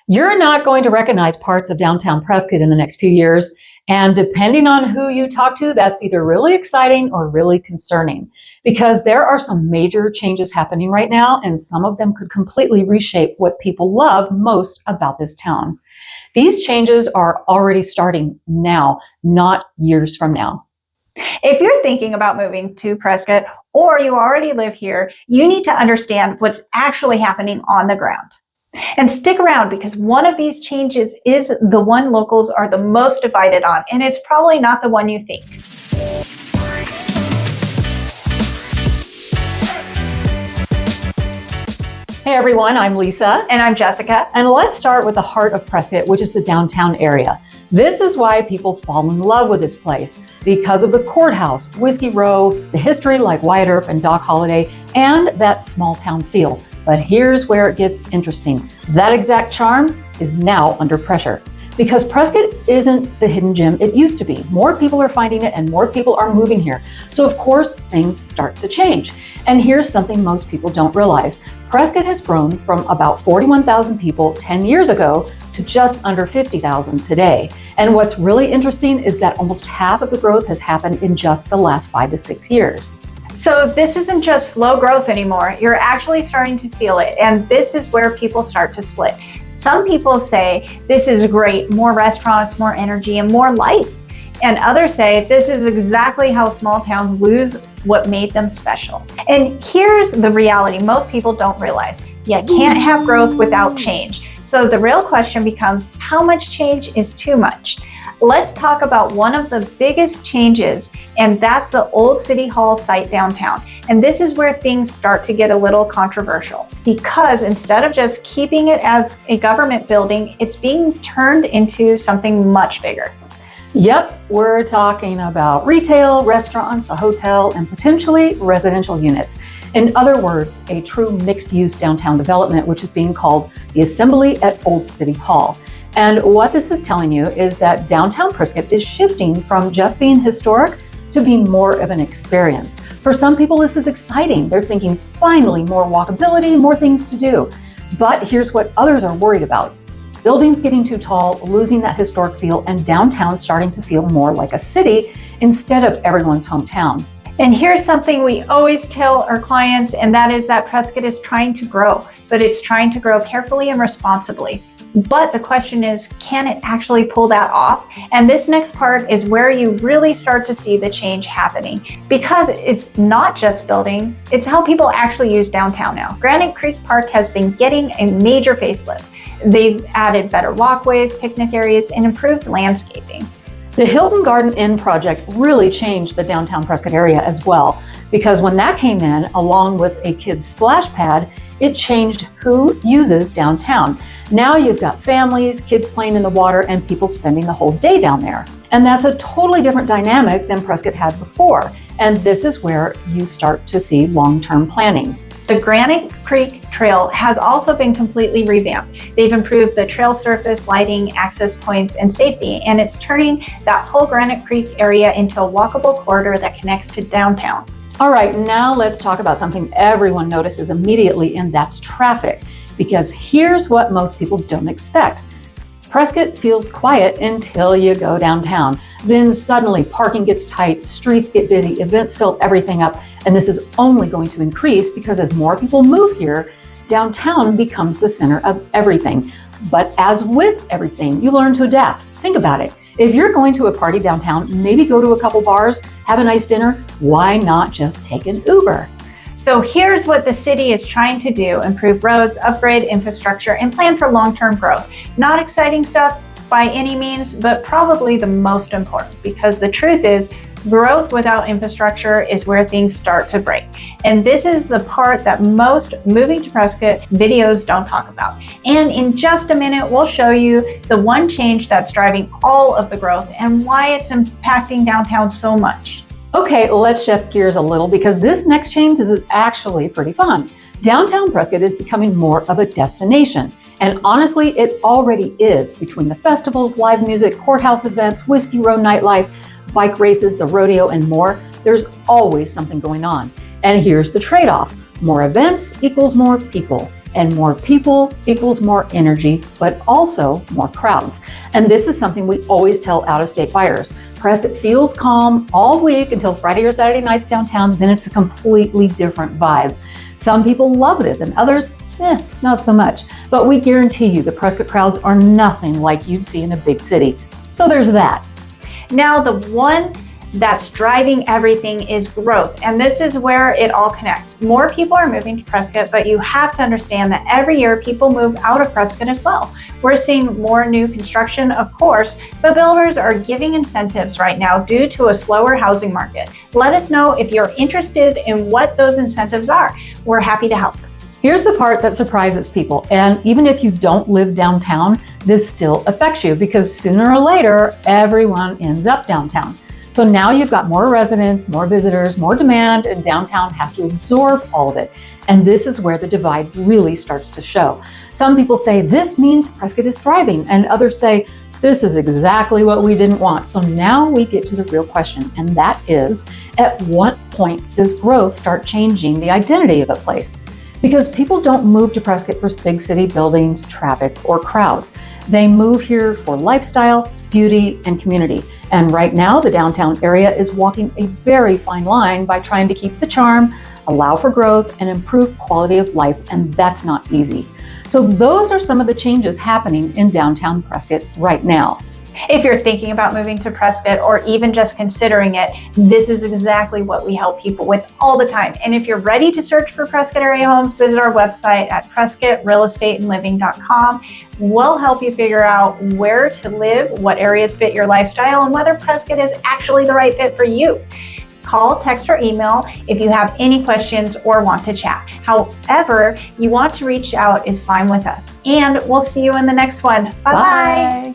You're not going to recognize parts of downtown Prescott in the next few years. And depending on who you talk to, that's either really exciting or really concerning, because there are some major changes happening right now, and some of them could completely reshape what people love most about this town. These changes are already starting now, not years from now. If you're thinking about moving to Prescott or you already live here, you need to understand what's actually happening on the ground. And stick around, because one of these changes is the one locals are the most divided on, and it's probably not the one you think. Hey everyone, I'm Lisa. And I'm Jessica. And let's start with the heart of Prescott, which is the downtown area. This is why people fall in love with this place, because of the courthouse, Whiskey Row, the history like Wyatt Earp and Doc Holliday, and that small town feel. But here's where it gets interesting. That exact charm is now under pressure, because Prescott isn't the hidden gem it used to be. More people are finding it and more people are moving here. So of course, things start to change. And here's something most people don't realize. Prescott has grown from about 41,000 people 10 years ago to just under 50,000 today. And what's really interesting is that almost half of the growth has happened in just the last 5 to 6 years. So this isn't just slow growth anymore. You're actually starting to feel it. And this is where people start to split. Some people say this is great, more restaurants, more energy, and more life. And others say this is exactly how small towns lose what made them special. And here's the reality most people don't realize. You can't have growth without change. So the real question becomes, how much change is too much? Let's talk about one of the biggest changes, and that's the old City Hall site downtown. And this is where things start to get a little controversial, because instead of just keeping it as a government building, it's being turned into something much bigger. Yep, we're talking about retail, restaurants, a hotel, and potentially residential units. In other words, a true mixed-use downtown development, which is being called the Assembly at Old City Hall. And what this is telling you is that downtown Prescott is shifting from just being historic to being more of an experience. For some people, this is exciting. They're thinking, finally, more walkability, more things to do. But here's what others are worried about. Buildings getting too tall, losing that historic feel, and downtown starting to feel more like a city instead of everyone's hometown. And here's something we always tell our clients, and that is that Prescott is trying to grow, but it's trying to grow carefully and responsibly. But the question is, can it actually pull that off? And this next part is where you really start to see the change happening, because it's not just buildings, it's how people actually use downtown now. Granite Creek Park has been getting a major facelift. They've added better walkways, picnic areas, and improved landscaping. The Hilton Garden Inn project really changed the downtown Prescott area as well, because when that came in, along with a kids' splash pad, it changed who uses downtown. Now you've got families, kids playing in the water, and people spending the whole day down there. And that's a totally different dynamic than Prescott had before. And this is where you start to see long-term planning. The Granite Creek Trail has also been completely revamped. They've improved the trail surface, lighting, access points, and safety, and it's turning that whole Granite Creek area into a walkable corridor that connects to downtown. All right, now let's talk about something everyone notices immediately, and that's traffic. Because here's what most people don't expect. Prescott feels quiet until you go downtown. Then suddenly parking gets tight, streets get busy, events fill everything up, and this is only going to increase because as more people move here, downtown becomes the center of everything. But as with everything, you learn to adapt. Think about it. If you're going to a party downtown, maybe go to a couple bars, have a nice dinner, why not just take an Uber? So here's what the city is trying to do: improve roads, upgrade infrastructure, and plan for long-term growth. Not exciting stuff by any means, but probably the most important, because the truth is, growth without infrastructure is where things start to break. And this is the part that most moving to Prescott videos don't talk about. And in just a minute, we'll show you the one change that's driving all of the growth and why it's impacting downtown so much. Okay, let's shift gears a little, because this next change is actually pretty fun. Downtown Prescott is becoming more of a destination. And honestly, it already is, between the festivals, live music, courthouse events, Whiskey Row nightlife, bike races, the rodeo, and more. There's always something going on. And here's the trade-off. More events equals more people. And more people equals more energy, but also more crowds. And this is something we always tell out-of-state buyers. Prescott feels calm all week until Friday or Saturday nights downtown, then it's a completely different vibe. Some people love this and others, not so much. But we guarantee you the Prescott crowds are nothing like you'd see in a big city. So there's that. Now, the one that's driving everything is growth. And this is where it all connects. More people are moving to Prescott, but you have to understand that every year people move out of Prescott as well. We're seeing more new construction, of course, but builders are giving incentives right now due to a slower housing market. Let us know if you're interested in what those incentives are. We're happy to help. Here's the part that surprises people. And even if you don't live downtown, this still affects you because sooner or later, everyone ends up downtown. So now you've got more residents, more visitors, more demand, and downtown has to absorb all of it. And this is where the divide really starts to show. Some people say this means Prescott is thriving, and others say this is exactly what we didn't want. So now we get to the real question, and that is, at what point does growth start changing the identity of a place? Because people don't move to Prescott for big city buildings, traffic, or crowds. They move here for lifestyle, beauty, and community. And right now, the downtown area is walking a very fine line by trying to keep the charm, allow for growth, and improve quality of life, and that's not easy. So those are some of the changes happening in downtown Prescott right now. If you're thinking about moving to Prescott or even just considering it, this is exactly what we help people with all the time. And if you're ready to search for Prescott area homes, visit our website at prescottrealestateandliving.com. We'll help you figure out where to live, what areas fit your lifestyle, and whether Prescott is actually the right fit for you. Call, text, or email if you have any questions or want to chat. However you want to reach out is fine with us. And we'll see you in the next one. Bye-bye. Bye.